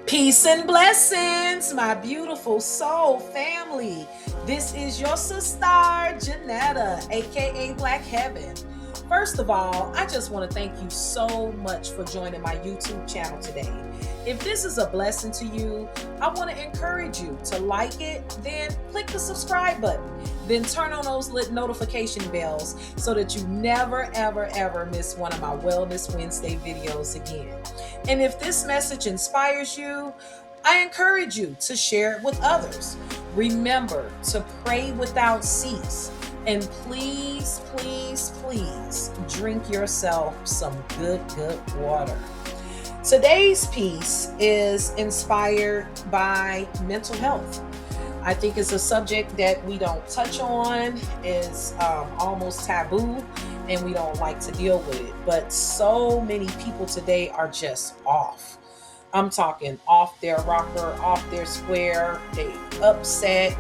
Peace and blessings, my beautiful soul family. This is your sister, Janetta, aka Black Heaven. First of all, I just want to thank you so much for joining my YouTube channel today. If this is a blessing to you, I want to encourage you to like it, then click the subscribe button, then turn on those notification bells so that you never, ever, ever miss one of my Wellness Wednesday videos again. And if this message inspires you, I encourage you to share it with others. Remember to pray without cease. And please, please, please drink yourself some good water. Today's piece is inspired by mental health. I think it's a subject that we don't touch on, is almost taboo, and we don't like to deal with it. But so many people today are just off. I'm talking off their rocker, off their square, they upset,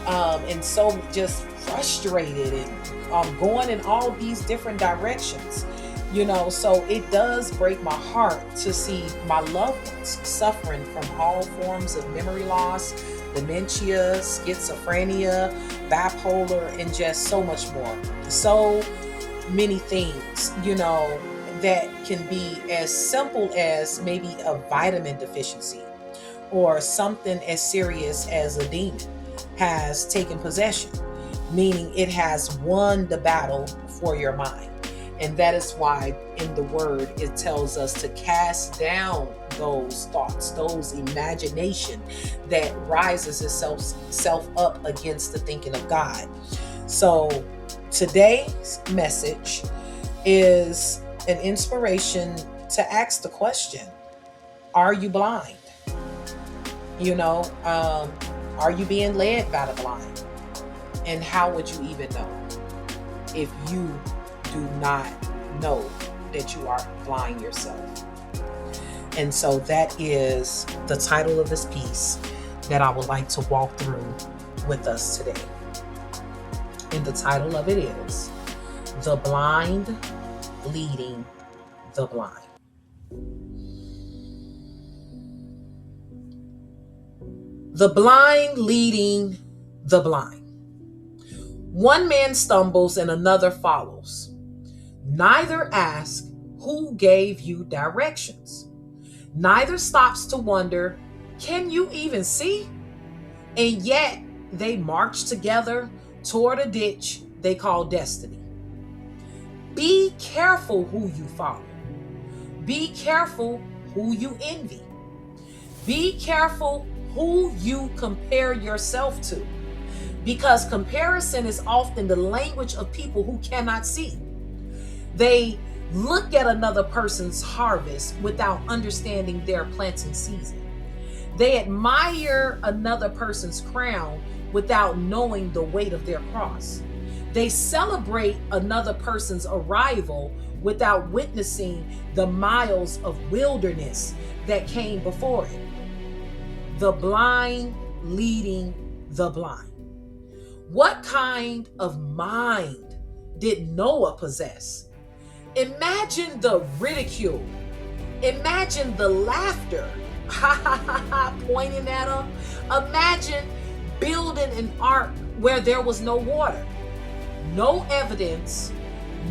and so just frustrated and going in all these different directions. So it does break my heart to see my loved ones suffering from all forms of memory loss, dementia, schizophrenia, bipolar, and just so much more. So many things, that can be as simple as maybe a vitamin deficiency or something as serious as a demon has taken possession, meaning it has won the battle for your mind. And that is why in the word, it tells us to cast down those thoughts, those imagination that rises itself up against the thinking of God. So today's message is an inspiration to ask the question, are you blind? Are you being led by the blind? And how would you even know if you do not know that you are blind yourself? And so that is the title of this piece that I would like to walk through with us today. And the title of it is The Blind Leading the Blind. The blind leading the blind. One man stumbles and another follows. Neither asks, who gave you directions? Neither stops to wonder, can you even see? And yet they march together toward a ditch they call destiny. Be careful who you follow. Be careful who you envy. Be careful who you compare yourself to, because comparison is often the language of people who cannot see. They look at another person's harvest without understanding their planting season. They admire another person's crown without knowing the weight of their cross. They celebrate another person's arrival without witnessing the miles of wilderness that came before it. The blind leading the blind. What kind of mind did Noah possess? Imagine the ridicule. Imagine the laughter, pointing at him. Imagine building an ark where there was no water, no evidence,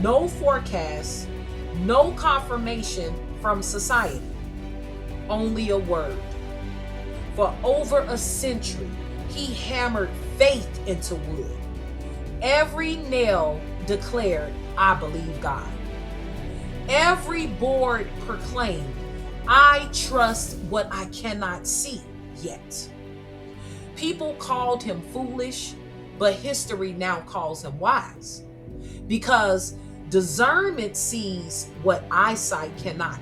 no forecast, no confirmation from society, only a word. For over a century, he hammered faith into wood. Every nail declared, I believe God. Every board proclaimed, I trust what I cannot see yet. People called him foolish, but history now calls him wise, because discernment sees what eyesight cannot.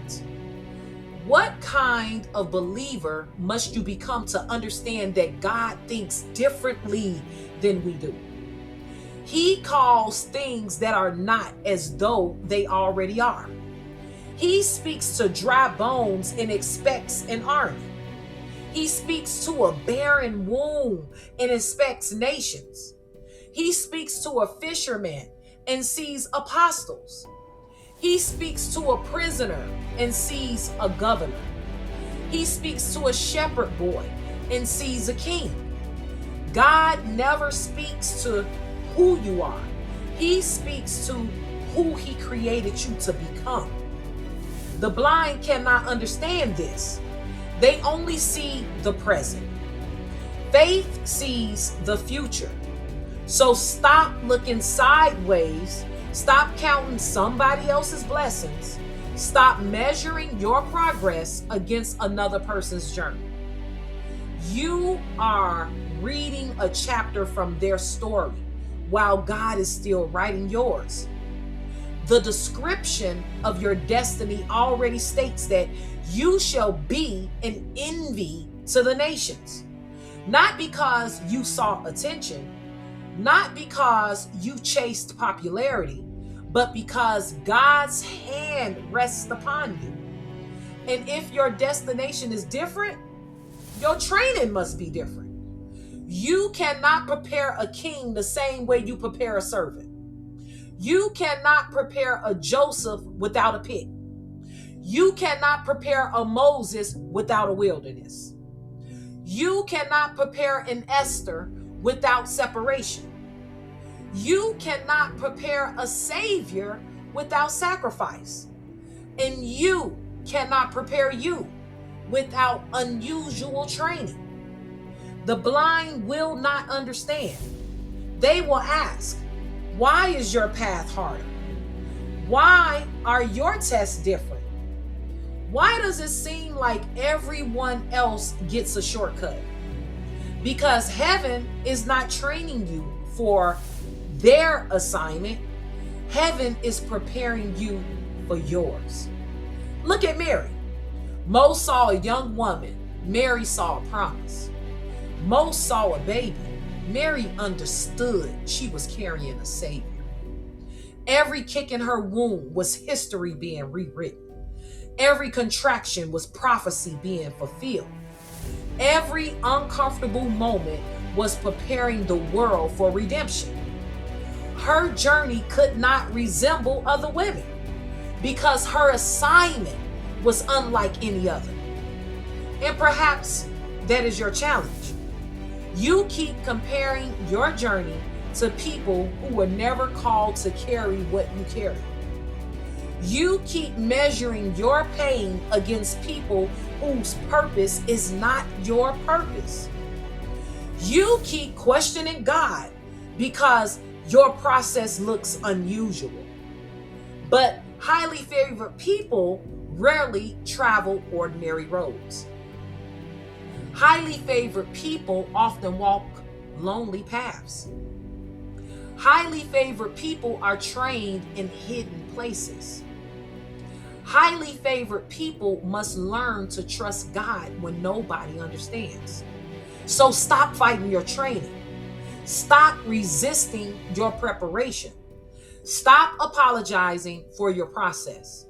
What kind of believer must you become to understand that God thinks differently than we do? He calls things that are not as though they already are. He speaks to dry bones and expects an army. He speaks to a barren womb and expects nations. He speaks to a fisherman and sees apostles. He speaks to a prisoner and sees a governor. He speaks to a shepherd boy and sees a king. God never speaks to who you are. He speaks to who he created you to become. The blind cannot understand this. They only see the present. Faith sees the future. So stop looking sideways. Stop counting somebody else's blessings. Stop measuring your progress against another person's journey. You are reading a chapter from their story while God is still writing yours. The description of your destiny already states that you shall be an envy to the nations. Not because you sought attention, not because you chased popularity, but because God's hand rests upon you. And if your destination is different, your training must be different. You cannot prepare a king the same way you prepare a servant. You cannot prepare a Joseph without a pit. You cannot prepare a Moses without a wilderness. You cannot prepare an Esther without separation. You cannot prepare a Savior without sacrifice. And you cannot prepare you without unusual training. The blind will not understand. They will ask, why is your path harder? Why are your tests different? Why does it seem like everyone else gets a shortcut? Because heaven is not training you for their assignment. Heaven is preparing you for yours. Look at Mary. Moses saw a young woman. Mary saw a promise. Moses saw a baby. Mary understood she was carrying a Savior. Every kick in her womb was history being rewritten. Every contraction was prophecy being fulfilled. Every uncomfortable moment was preparing the world for redemption. Her journey could not resemble other women because her assignment was unlike any other. And perhaps that is your challenge. You keep comparing your journey to people who were never called to carry what you carry. You keep measuring your pain against people whose purpose is not your purpose. You keep questioning God because your process looks unusual. But highly favored people rarely travel ordinary roads. Highly favored people often walk lonely paths. Highly favored people are trained in hidden places. Highly favored people must learn to trust God when nobody understands. So stop fighting your training. Stop resisting your preparation. Stop apologizing for your process.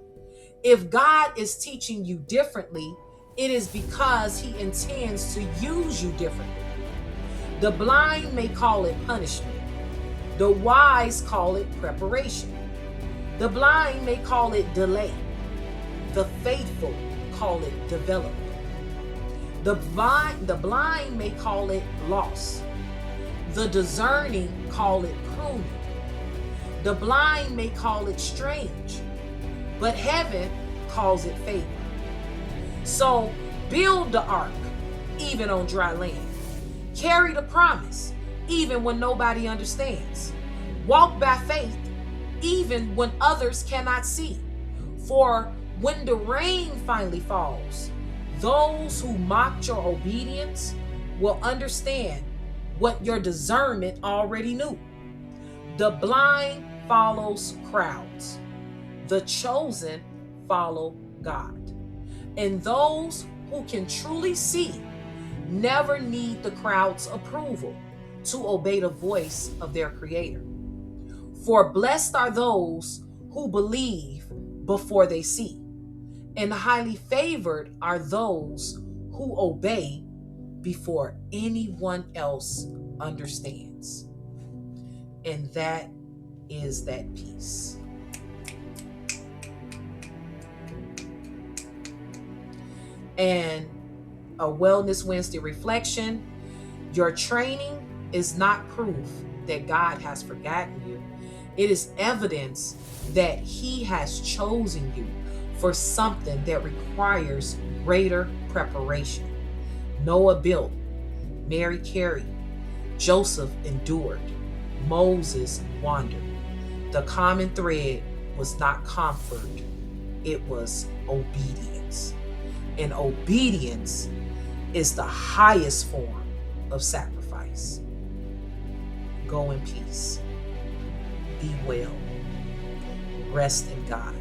If God is teaching you differently, it is because he intends to use you differently. The blind may call it punishment. The wise call it preparation. The blind may call it delay. The faithful call it development. The blind may call it loss. The discerning call it pruning. The blind may call it strange, but heaven calls it favor. So build the ark, even on dry land. Carry the promise, even when nobody understands. Walk by faith, even when others cannot see. For when the rain finally falls, those who mocked your obedience will understand what your discernment already knew. The blind follows crowds. The chosen follow God. And those who can truly see never need the crowd's approval to obey the voice of their Creator. For blessed are those who believe before they see, and highly favored are those who obey before anyone else understands. And that is that peace. And a Wellness Wednesday reflection. Your training is not proof that God has forgotten you. It is evidence that He has chosen you for something that requires greater preparation. Noah built, Mary carried, Joseph endured, Moses wandered. The common thread was not comfort, it was obedience. And obedience is the highest form of sacrifice. Go in peace. Be well. Rest in God.